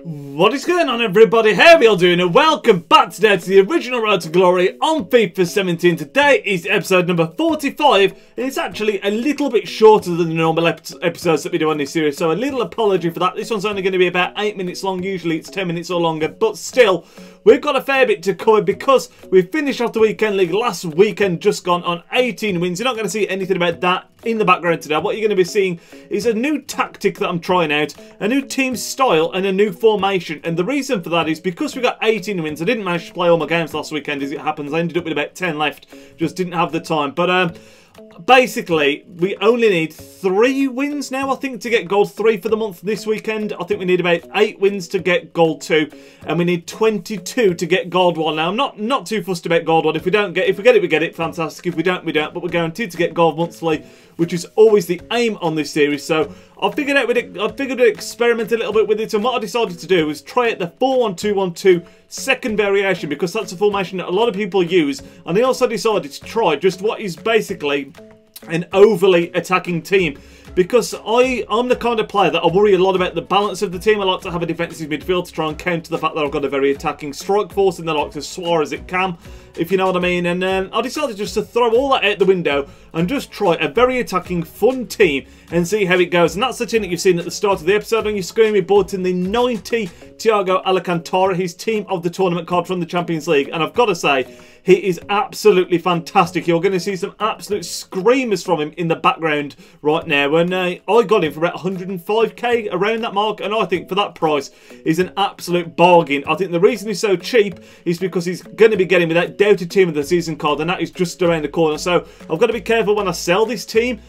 What is going on, everybody? How are you all doing? And welcome back today to the original Road to Glory on FIFA 17. Today is episode number 45, and it's actually a little bit shorter than the normal episodes that we do on this series, so a little apology for that. This one's only going to be about 8 minutes long. Usually it's 10 minutes or longer, but still, we've got a fair bit to cover because we finished off the weekend league last weekend, just gone on 18 wins. You're not going to see anything about that in the background today. What you're going to be seeing is a new tactic that I'm trying out, a new team style and a new formation. And the reason for that is because we got 18 wins. I didn't manage to play all my games last weekend as it happens. I ended up with about 10 left. Just didn't have the time. But basically, we only need 3 wins now, I think, to get gold 3 for the month this weekend. I think we need about 8 wins to get gold 2, and we need 22 to get gold 1. Now, I'm not too fussed about gold 1. If we get it, we get it. Fantastic. If we don't, we don't. But we're guaranteed to get gold monthly, which is always the aim on this series. So I figured I'd experiment a little bit with it, and what I decided to do was try it the 4-1-2-1-2 second variation, because that's a formation that a lot of people use. And I also decided to try just what is basically an overly attacking team, because I'm the kind of player that I worry a lot about the balance of the team. I like to have a defensive midfield to try and counter the fact that I've got a very attacking strike force and the likes of Suarez it can, if you know what I mean. And I decided just to throw all that out the window and just try a very attacking, fun team and see how it goes. And that's the team that you've seen at the start of the episode on your screen. We brought in the 90 Thiago Alcantara, his team of the tournament card from the Champions League. And I've got to say, he is absolutely fantastic. You're going to see some absolute screamers from him in the background right now. And I got him for about 105k, around that mark. And I think for that price, he's an absolute bargain. I think the reason he's so cheap is because he's going to be getting me that doubted team of the season card. And that is just around the corner. So I've got to be careful when I sell this team.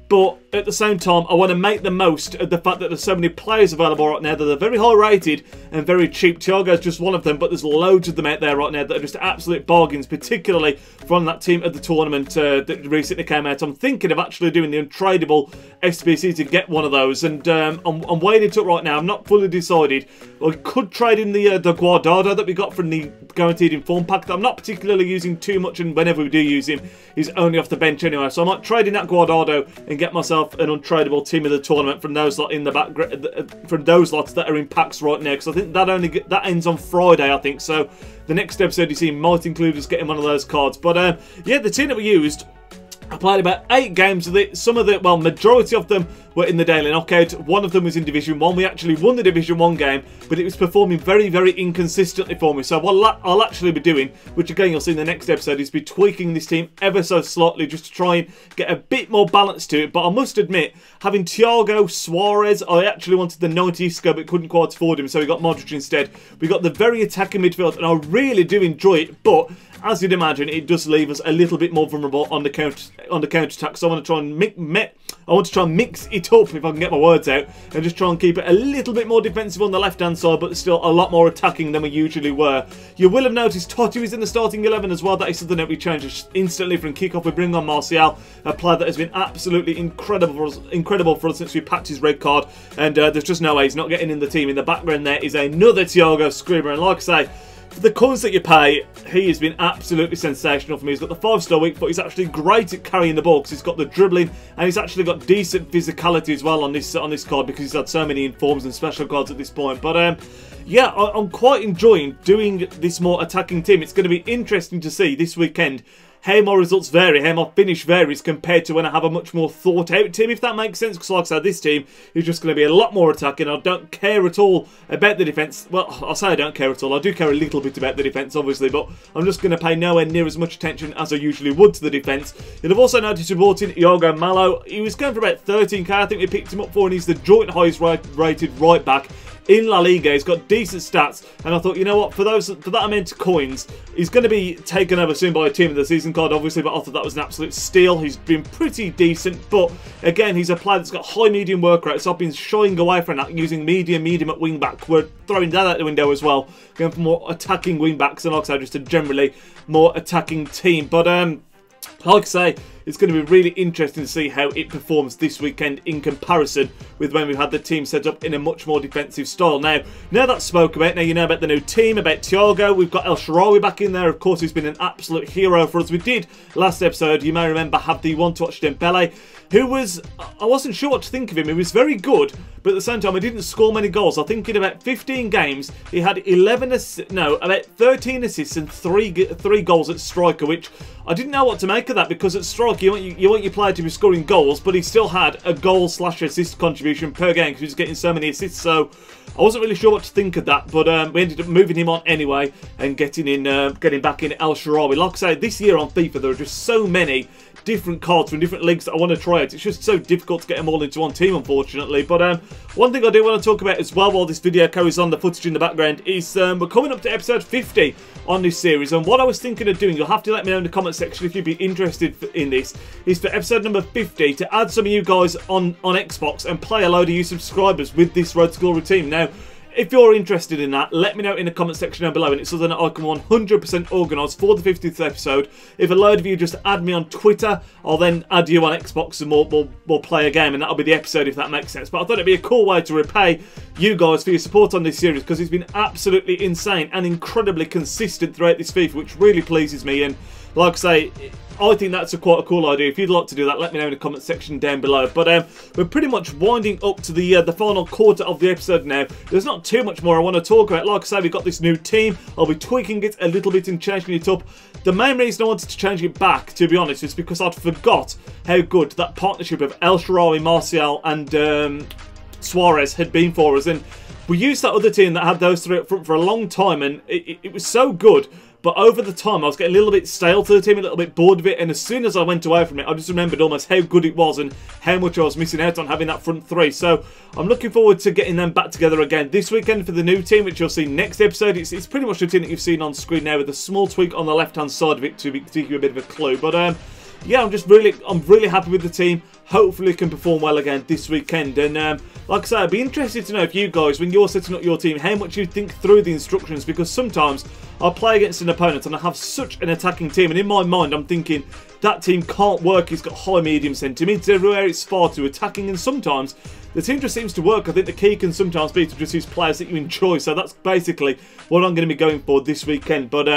But at the same time, I want to make the most of the fact that there's so many players available right now that are very high rated and very cheap. Thiago's just one of them, but there's loads of them out there right now that are just absolute bargains, particularly from that team at the tournament that recently came out. I'm thinking of actually doing the untradeable SBC to get one of those, and I'm weighing it up right now. I'm not fully decided. I could trade in the Guardado that we got from the guaranteed inform pack that I'm not particularly using too much, and whenever we do use him, he's only off the bench anyway. So I might trade in that Guardado and get myself an untradeable team of the tournament from those lot in the background, from those lots that are in packs right now, because I think that ends on Friday, I think. So the next episode you see might include us getting one of those cards. But yeah, the team that we used, I played about 8 games with it. Some of the, well, majority of them were in the daily knockout. One of them was in Division 1. We actually won the Division 1 game, but it was performing very, very inconsistently for me. So what I'll actually be doing, which again you'll see in the next episode, is be tweaking this team ever so slightly just to try and get a bit more balance to it. But I must admit, having Thiago, Suarez, I actually wanted the 90 Isco but couldn't quite afford him, so we got Modric instead. We got the very attacking midfield, and I really do enjoy it, but as you'd imagine, it does leave us a little bit more vulnerable on the counter attack. So I want to try and mix it up, if I can get my words out, and just try and keep it a little bit more defensive on the left hand side, but still a lot more attacking than we usually were. You will have noticed Tott is in the starting 11 as well. That is something that we changed instantly from kick-off. We bring on Martial, a player that has been absolutely incredible for us since we packed his red card, and there's just no way he's not getting in the team. In the background there is another Thiago screamer, and like I say, for the coins that you pay, he has been absolutely sensational for me. He's got the 5-star weak foot. He's actually great at carrying the ball because he's got the dribbling, and he's actually got decent physicality as well on this card, because he's had so many informs and special cards at this point. But yeah, I'm quite enjoying doing this more attacking team. It's going to be interesting to see this weekend how my results vary, how my finish varies compared to when I have a much more thought out team, if that makes sense. Because like I said, this team is just going to be a lot more attacking. I don't care at all about the defence. Well, I'll say I don't care at all. I do care a little bit about the defence, obviously, but I'm just going to pay nowhere near as much attention as I usually would to the defence. You'll have also noticed we brought in Iago Malo. He was going for about 13k, I think we picked him up for, and he's the joint highest rated right back in La Liga. He's got decent stats, and I thought, you know what, for that amount of coins, he's going to be taken over soon by a team of the season card, obviously, but I thought that was an absolute steal. He's been pretty decent, but again, he's a player that's got high medium work rate, so I've been shying away from that, using medium at wing back. We're throwing that out the window as well, going for more attacking wing backs, and like I said, just a generally more attacking team. But like I say, it's going to be really interesting to see how it performs this weekend in comparison with when we've had the team set up in a much more defensive style. Now that's spoke about, now you know about the new team, about Thiago. We've got El Shaarawy back in there. Of course, he's been an absolute hero for us. We did, last episode, you may remember, have the one to watch Dembele, who was, I wasn't sure what to think of him. He was very good, but at the same time, he didn't score many goals. I think in about 15 games, he had about 13 assists and three goals at striker, which I didn't know what to make of that, because at striker, you want your player to be scoring goals, but he still had a goal/assist contribution per game because he was getting so many assists. So I wasn't really sure what to think of that, but we ended up moving him on anyway and getting back in El Shaarawy. Like I say, this year on FIFA, there are just so many different cards from different leagues that I want to try out. It's just so difficult to get them all into one team, unfortunately. But one thing I do want to talk about as well while this video carries on, the footage in the background, is we're coming up to episode 50 on this series, and what I was thinking of doing, you'll have to let me know in the comment section if you'd be interested in this, is for episode number 50 to add some of you guys on Xbox and play a load of you subscribers with this Road to Glory team. Now, if you're interested in that, let me know in the comment section down below, and it's something that I can 100% organise for the 50th episode. If a load of you just add me on Twitter, I'll then add you on Xbox and we'll play a game, and that'll be the episode, if that makes sense. But I thought it'd be a cool way to repay you guys for your support on this series, because it's been absolutely insane and incredibly consistent throughout this FIFA, which really pleases me. And like I say, I think that's quite a cool idea. If you'd like to do that, let me know in the comment section down below. But we're pretty much winding up to the final quarter of the episode now. There's not too much more I want to talk about. Like I say, we've got this new team. I'll be tweaking it a little bit and changing it up. The main reason I wanted to change it back, to be honest, is because I'd forgot how good that partnership of El Shaarawy, Martial and Suarez had been for us. And we used that other team that had those three up front for a long time, and it was so good. But over the time, I was getting a little bit stale to the team, a little bit bored of it. And as soon as I went away from it, I just remembered almost how good it was and how much I was missing out on having that front three. So I'm looking forward to getting them back together again this weekend for the new team, which you'll see next episode. It's pretty much the team that you've seen on screen now, with a small tweak on the left-hand side of it to give you a bit of a clue. But yeah, I'm really happy with the team. Hopefully it can perform well again this weekend. And like I say, I'd be interested to know if you guys, when you're setting up your team, how much you think through the instructions, because sometimes I'll play against an opponent and I have such an attacking team, and in my mind I'm thinking that team can't work. It's got high, medium, centre mids everywhere. It's far too attacking, and sometimes the team just seems to work. I think the key can sometimes be to just use players that you enjoy. So that's basically what I'm going to be going for this weekend. But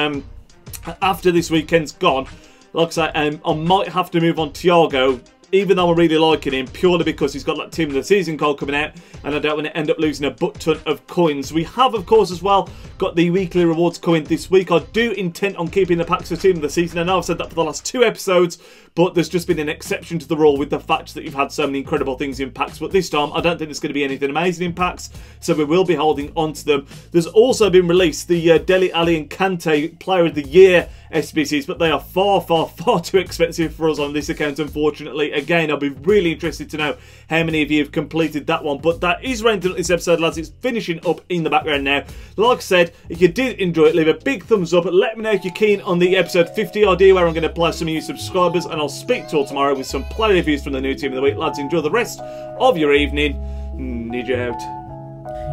after this weekend's gone, like I say, I might have to move on Thiago, even though I'm really liking him, purely because he's got that Team of the Season card coming out, and I don't want to end up losing a butt ton of coins. We have, of course, as well, got the weekly rewards coming this week. I do intend on keeping the packs for Team of the Season. I know I've said that for the last 2 episodes, but there's just been an exception to the rule with the fact that you've had so many incredible things in packs. But this time, I don't think there's going to be anything amazing in packs, so we will be holding on to them. There's also been released the Dele Alli and Kante Player of the Year SBCs, but they are far, far, far too expensive for us on this account, unfortunately. Again, I'll be really interested to know how many of you have completed that one. But that is renting up this episode, lads. It's finishing up in the background now. Like I said, if you did enjoy it, leave a big thumbs up. Let me know if you're keen on the episode 50 idea, where I'm going to play some of you subscribers, and I'll speak to you all tomorrow with some player reviews from the new team of the week. Lads, enjoy the rest of your evening. Nidge out.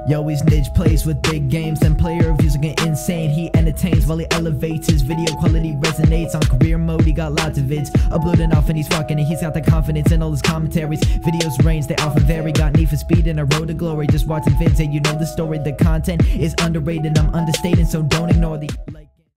Yo, he's Nidge, plays with big games, and player reviews are getting insane. He entertains while he elevates, his video quality resonates. On career mode, he got lots of vids uploading off, and he's rocking it. He's got the confidence in all his commentaries. Videos range, they often vary. Got need for speed and a road to glory. Just watching vids, and you know the story. The content is underrated, I'm understating, so don't ignore the like.